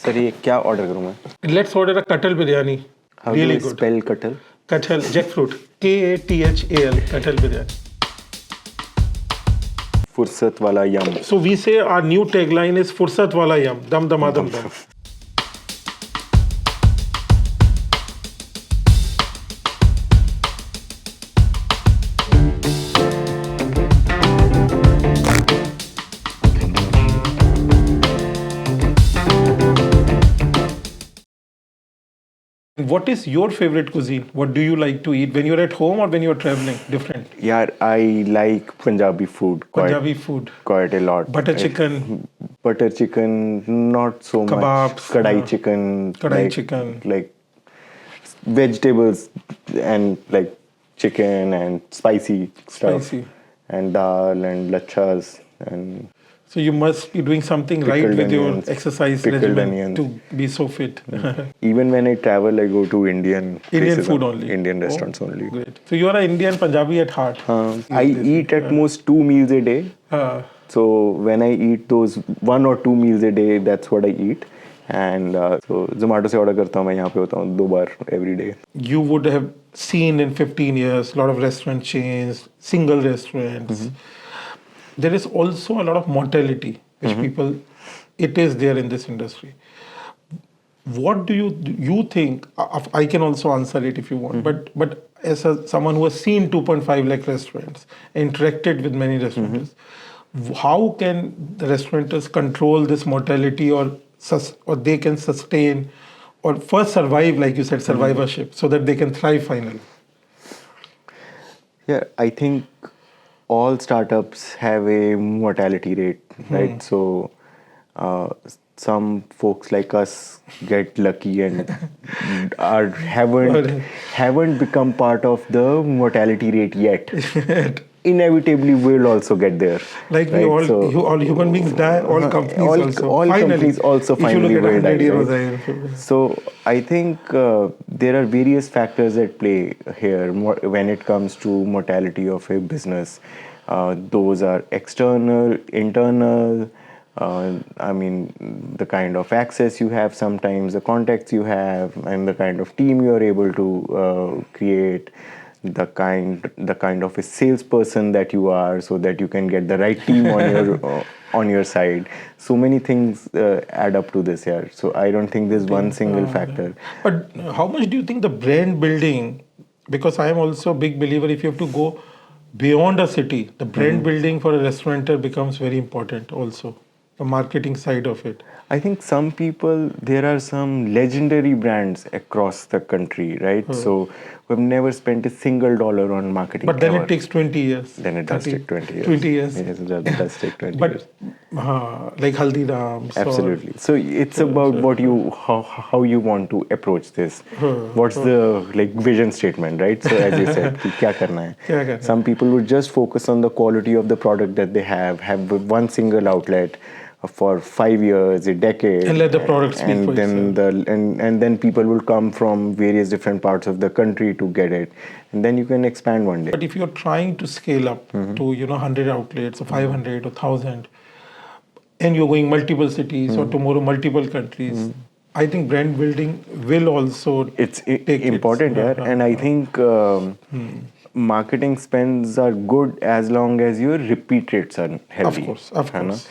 Sir ये क्या order करूँ मैं? Let's order a Katal biryani. How Really do you good. spell katal? Katal, jackfruit. Kathal, Katal biryani. फुर्सत वाला यम. So we say our new tagline is Fursat wala yum, dam dam dam dam. What is your favorite cuisine? What do you like to eat when you're at home or when you're traveling? Different. Yeah, I like Punjabi food Punjabi food. quite a lot. Butter chicken. Butter chicken, not so much. Kebabs, Kadai yeah. chicken. Kadai like, chicken. Like vegetables and like chicken and spicy stuff. Spicy. And dal and lachas and So you must be doing something right pickled with onions, your exercise pickled regimen onions. to be so fit. Even when I travel, I go to Indian places food only. Indian restaurants only. Great. So you are an Indian Punjabi at heart. I eat at most 2 meals a day. So when I eat those 1 or 2 meals a day, that's what I eat. And so Zomato से order करता हूँ मैं यहाँ पे होता हूँ 2 बार every day. You would have seen in 15 years a lot of restaurant chains, single restaurants. There is also a lot of mortality, which people, it is there in this industry. What do you think? I can also answer it if you want. But as someone who has seen 2.5 lakh restaurants, interacted with many restaurateurs, how can the restaurateurs control this mortality or they can sustain or first survive, like you said, survivorship, so that they can thrive finally? Yeah, I think all startups have a mortality rate, right? So some folks like us get lucky and haven't become part of the mortality rate yet. Inevitably will also get there. Like we all human beings die, all companies companies also finally will die. Right? So I think there are various factors at play here when it comes to mortality of a business. Those are external, internal. I mean, the kind of access you have sometimes, the contacts you have, and the kind of team you are able to create. The kind of a salesperson that you are, so that you can get the right team on your side. So many things add up to this here. So I don't think there's one single factor. But how much do you think the brand building? Because I am also a big believer. If you have to go beyond a city, the brand building for a restaurateur becomes very important. Also, the marketing side of it. I think there are some legendary brands across the country, right? So we've never spent a single dollar on marketing. But then it takes 20 years. Then it does take 20 years. 20 years. Yes, it does take 20 years. But like Haldiram's. Absolutely. So it's about how you want to approach this. What's the vision statement, right? So as you said, क्या करना है? Some people would just focus on the quality of the product that they have one single outlet for 5 years, a decade, and let the product speak and for then itself. And then people will come from various different parts of the country to get it, and then you can expand one day. But if you're trying to scale up to 100 outlets or 500 or 1,000, and you're going multiple cities or tomorrow multiple countries, I think brand building will also take important here, and I think marketing spends are good as long as your repeat rates are healthy. Of course.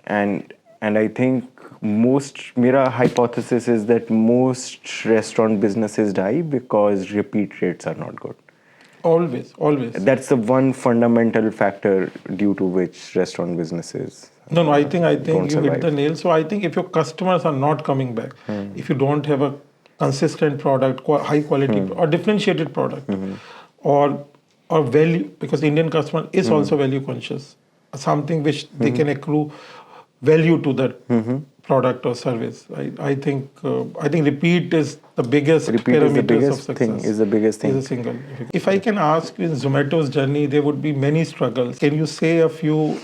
And I think my hypothesis is that most restaurant businesses die because repeat rates are not good. Always. That's the one fundamental factor due to which restaurant businesses. No, I think you hit the nail. So I think if your customers are not coming back, if you don't have a consistent product, high quality or differentiated product, or value, because Indian customer is also value conscious, something which they can accrue value to that product or service. I think repeat is the biggest parameter of success. Is the biggest thing. Is a single. If I can ask, in Zomato's journey, there would be many struggles. Can you say a few?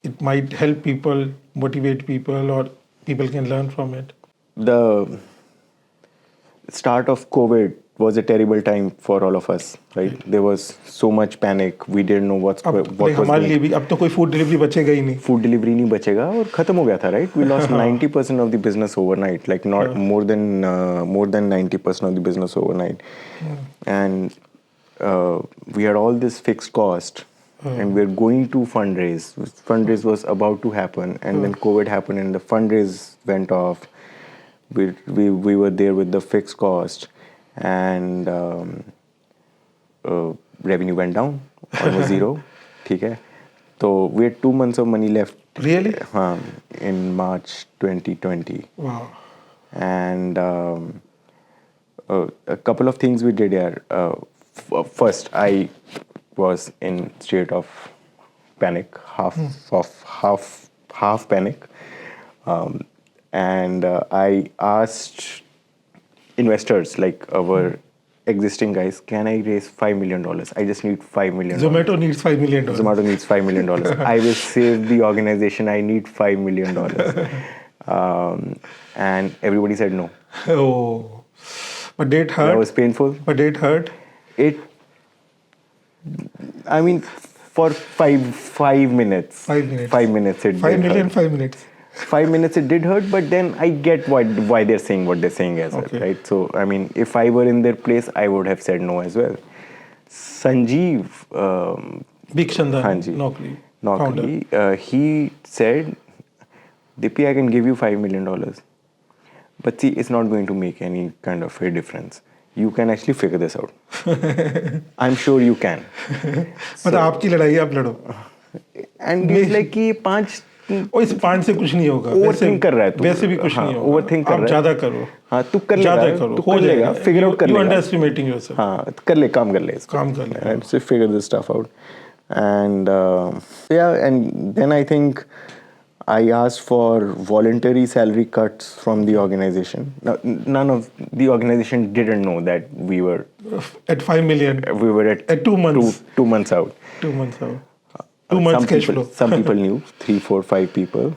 It might help people, motivate people, or people can learn from it. The start of COVID was a terrible time for all of us, right? There was so much panic. We didn't know what was हमारे लिए भी अब तो कोई food delivery बचेगा ही नहीं. Food delivery नहीं बचेगा और खत्म हो गया था, right? We lost 90% of the business overnight, like not more than 90% of the business overnight, and we had all this fixed cost, and we're going to fundraise. Fundraise was about to happen, and then COVID happened, and the fundraise went off. We were there with the fixed cost, and revenue went down, almost zero. ठीक है. So we had 2 months of money left. Really? In March 2020. Wow. And a couple of things we did here. First, I was in state of panic, half panic, and I asked investors, like our existing guys, can I raise $5 million? I just need $5 million. Zomato needs $5 million. Zomato needs $5 million. I will save the organization. I need $5 million. And everybody said no. Oh, but did it hurt? That was painful. But did it hurt? I mean, for 5 minutes. 5 minutes. 5 minutes it 5 did million, hurt. 5 minutes. 5 minutes it did hurt, but then I get why they're saying what they're saying as well, right? So, I mean, if I were in their place, I would have said no as well. Sanjeev, Big Chandan, Hanji, Nokli, he said, Dippy, I can give you $5 million. But see, it's not going to make any kind of a difference. You can actually figure this out. I'm sure you can. मतलब आपकी लड़ाई आप लड़ो. And it's like कि पांच और इस पांच से कुछ नहीं होगा. ओवरथिंक कर रहा है तू. वैसे भी कुछ नहीं होगा. ओवरथिंक कर रहा है. आप ज़्यादा करो. हाँ, तू कर लेगा. तू कर लेगा. Figure out कर लेगा. You underestimating yourself. हाँ, कर ले, काम कर ले इसको. काम कर ले. Right? So figure this stuff out. And and then I think I asked for voluntary salary cuts from the organization. Now, none of the organization didn't know that we were at 5 million. We were at 2 months. 2 months out. 2 months out. 2 months cash flow. Some people knew, 3, 4, 5 people.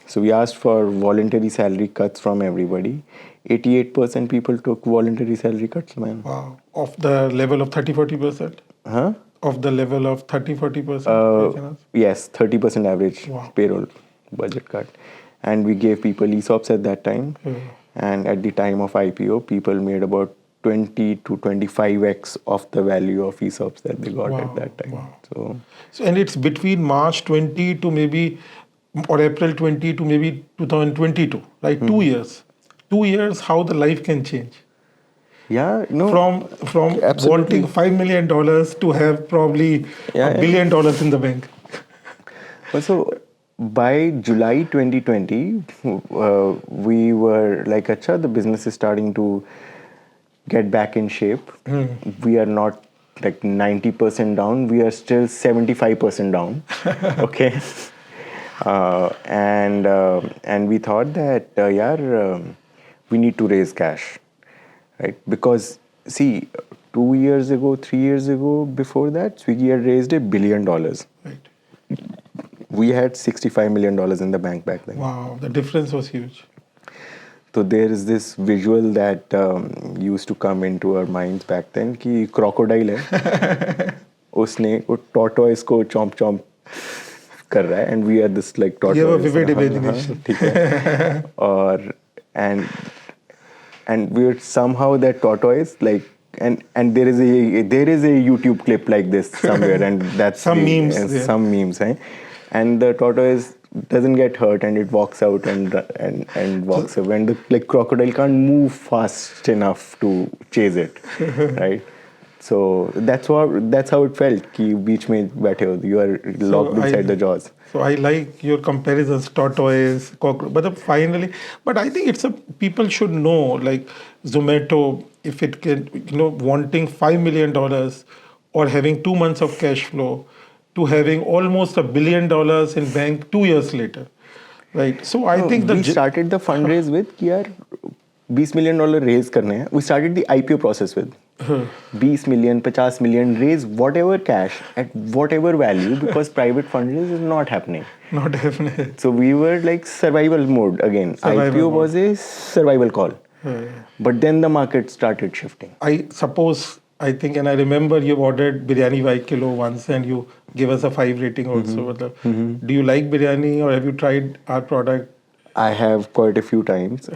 So we asked for voluntary salary cuts from everybody. 88% people took voluntary salary cuts, man. Wow. Of the level of 30-40%? Huh? Of the level of 30-40%? Yes, 30% average payroll budget cut. And we gave people ESOPs at that time. And at the time of IPO, people made about 20 to 25x of the value of ESOPs that they got at that time. So, and it's between March 20 to maybe, or April 20 to maybe 2022, right? 2 years. 2 years, how the life can change. Yeah, no. From wanting $5 million to have probably $1 billion in the bank. So by July 2020, we were like, acha, the business is starting to get back in shape. We are not like 90% down. We are still 75% down. Okay. And we thought that, we need to raise cash. Right? Because, see, 2 years ago, 3 years ago, before that, Swiggy had raised $1 billion. Right. We had $65 million in the bank back then. Wow, the difference was huge. So there is this visual that used to come into our minds back then, कि crocodile है, उसने वो tortoise को chomp कर रहा है, and we are this like tortoise. You have a vivid imagination. ठीक है. और and we're somehow that tortoise, like, and there is a YouTube clip like this somewhere, and that's some memes, eh? And the tortoise doesn't get hurt, and it walks out and walks away, and the like crocodile can't move fast enough to chase it, right? So that's how it felt. कि बीच में बैठे हो, you are locked inside the jaws. So I like your comparisons, tortoise, cockroach. But I think people should know, like Zomato, if it can, wanting $5 million or having 2 months of cash flow to having almost $1 billion in bank 2 years later, right? So I think we started the fundraise with कि यार $20 million raise करने हैं. We started the IPO process with 20 million, 50 million, raise whatever cash at whatever value, because private fundraise is not happening. Not happening. So we were like survival mode again. IPO was a survival call. But then the market started shifting. I think, and I remember you ordered biryani by kilo once and you give us a 5 rating also. Do you like biryani or have you tried our product? I have quite a few times.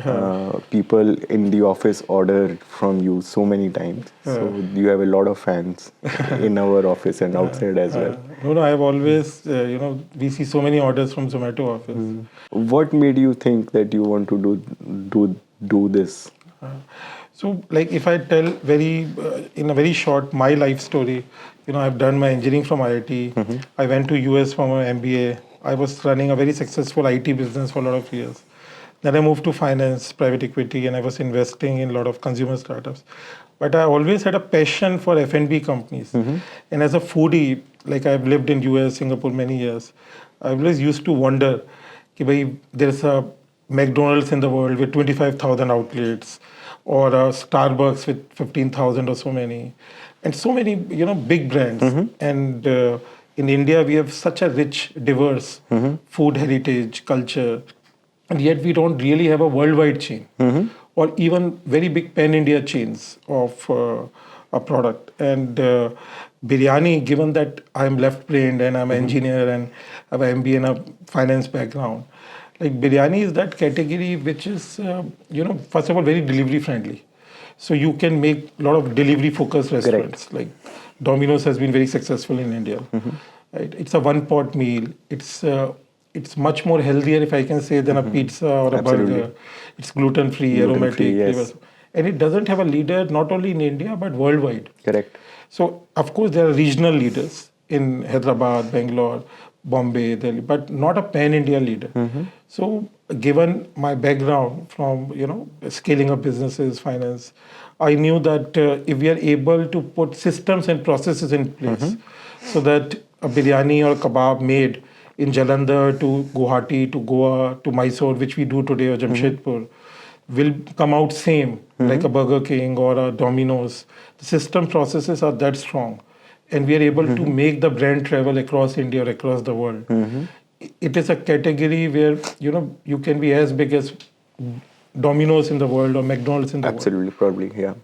People in the office order from you so many times. So you have a lot of fans in our office and outside as well. No, I have always, we see so many orders from Zomato office. What made you think that you want to do this? So, like, if I tell in a very short my life story, I've done my engineering from IIT. I went to US for my MBA. I was running a very successful IT business for a lot of years. Then I moved to finance, private equity, and I was investing in a lot of consumer startups. But I always had a passion for F&B companies. And as a foodie, like I've lived in US, Singapore many years, I always used to wonder, there's a McDonald's in the world with 25,000 outlets, or a Starbucks with 15,000 or so many, and so many, big brands. And in India, we have such a rich, diverse food heritage, culture, and yet we don't really have a worldwide chain or even very big pan-India chains of a product. And biryani, given that I'm left-brained and I'm an engineer and have an MBA and a finance background, like biryani is that category which is, first of all, very delivery friendly. So you can make a lot of delivery focused restaurants. Correct. Like Domino's has been very successful in India. Right? It's a one pot meal. It's much more healthier, if I can say, than a pizza or a burger. It's gluten free, aromatic, yes. and it doesn't have a leader not only in India but worldwide. Correct. So of course there are regional leaders in Hyderabad, Bangalore, Bombay, Delhi, but not a pan-India leader. So given my background from scaling up businesses, finance, I knew that if we are able to put systems and processes in place so that a biryani or a kebab made in Jalandhar to Guwahati to Goa to Mysore, which we do today, or Jamshedpur, will come out same like a Burger King or a Domino's. The system processes are that strong, and we are able to make the brand travel across India or across the world. It is a category where you can be as big as Domino's in the world or McDonald's in the world. Absolutely, probably, yeah.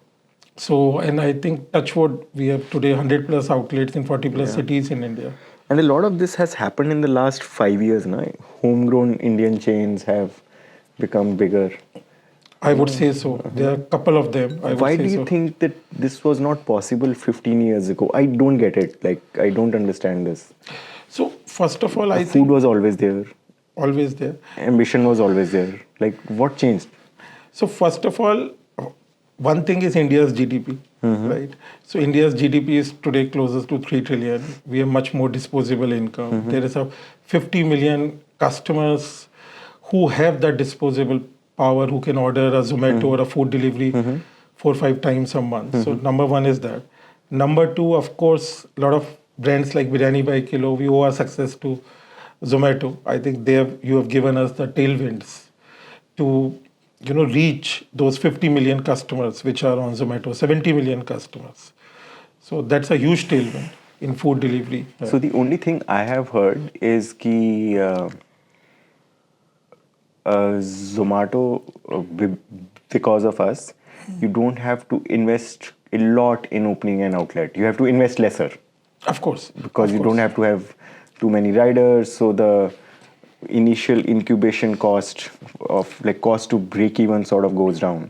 So, and I think touchwood, we have today 100 plus outlets in 40 plus cities in India. And a lot of this has happened in the last 5 years now. Homegrown Indian chains have become bigger. I would say so. There are a couple of them. Why do you think that this was not possible 15 years ago? I don't get it. Like, I don't understand this. So, first of all, I think food was always there. Always there. Ambition was always there. Like, what changed? So, first of all, one thing is India's GDP, right? So India's GDP is today closest to 3 trillion. We have much more disposable income. There is a 50 million customers who have that disposable power, who can order a Zomato or a food delivery 4 or 5 times a month. So number one is that. Number two, of course, a lot of brands like Biryani by Kilo, we owe our success to Zomato. I think you have given us the tailwinds to reach those 50 million customers which are on Zomato, 70 million customers. So that's a huge tailwind in food delivery. So the only thing I have heard is that Zomato, because of us, you don't have to invest a lot in opening an outlet. You have to invest lesser. Of course. Because you don't have to have too many riders. So the initial incubation cost to break even sort of goes down.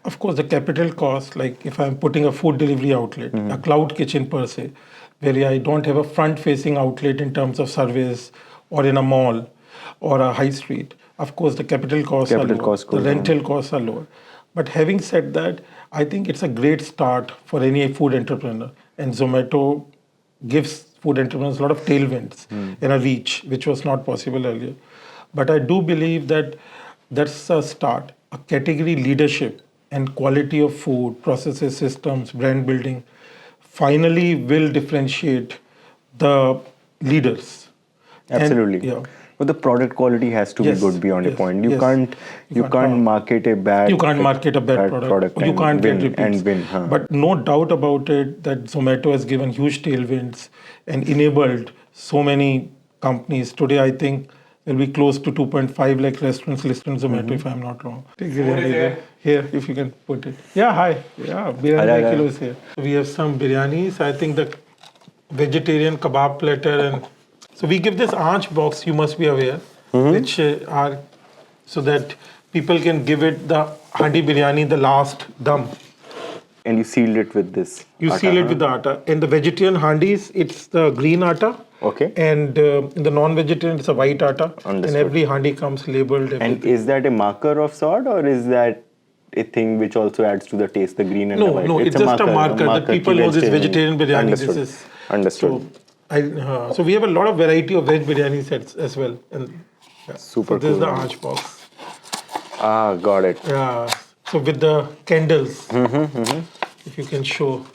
Of course, the capital cost, like if I'm putting a food delivery outlet, a cloud kitchen per se, where I don't have a front-facing outlet in terms of service or in a mall or a high street, of course, the capital costs are lower. The rental costs are lower. But having said that, I think it's a great start for any food entrepreneur. And Zomato gives food entrepreneurs a lot of tailwinds and a reach, which was not possible earlier. But I do believe that that's a start. A category leadership and quality of food, processes, systems, brand building finally will differentiate the leaders. Absolutely. And, but the product quality has to be good beyond a point. You can't market a bad product you can't get repeats. And win. But no doubt about it that Zomato has given huge tailwinds and enabled so many companies. Today, I think There'll be close to 2.5 lakh restaurants listed on Zomato, if I'm not wrong. Take biryani there. Here, if you can put it. Yeah, hi. Yeah, biryani by kilo is here. We have some biryanis. I think the vegetarian kebab platter, and so we give this aanch box, you must be aware, which are so that people can give it the handi biryani, the last dum. And you sealed it with this. You seal it with the atta. In the vegetarian handis, it's the green atta. Okay. And in the non-vegetarian, it's a white atta. Understood. And every handi comes labeled. Everything. And is that a marker of sort, or is that a thing which also adds to the taste, the green and the white? No, it's just a marker that people know this vegetarian biryani. Understood. This is. Understood. So we have a lot of variety of veg biryani sets as well. And, Super so this is the cool. aanch box. Ah, got it. Yeah. So with the candles, if you can show,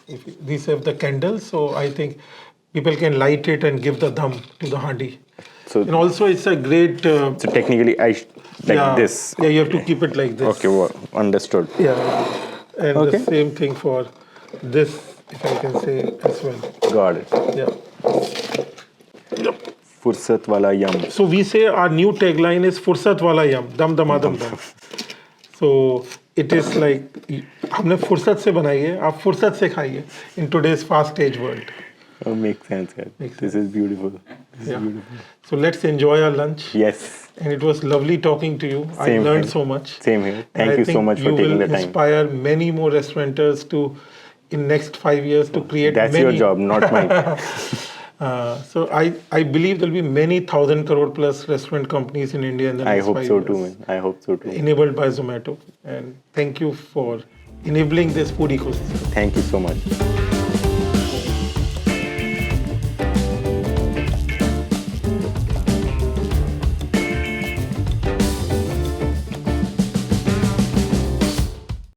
these have the candles. So I think people can light it and give the dum to the handi. So, and also it's a great... so technically, this. Yeah, you have to keep it like this. Okay, well, understood. Yeah. And the same thing for this, if I can say as well. Got it. Yeah. Fursat wala yum. So we say our new tagline is Fursat wala yum, dam dam dam dam. So it is like, हमने फुर्सत से बनाई है, आप फुर्सत से खाइए in today's fast-paced world. Oh, makes sense, guys. This is beautiful. This is beautiful. So let's enjoy our lunch. Yes. And it was lovely talking to you. I learned so much. Same here. Thank you so much for taking the time. You will inspire many more restaurateurs to, in next 5 years, to create That's many. your job, not mine. So I believe there'll be many 1,000 crore plus restaurant companies in India in the next 5 years. I hope so too, man. I hope so too. Enabled by Zomato. And thank you for enabling this food ecosystem. Thank you so much.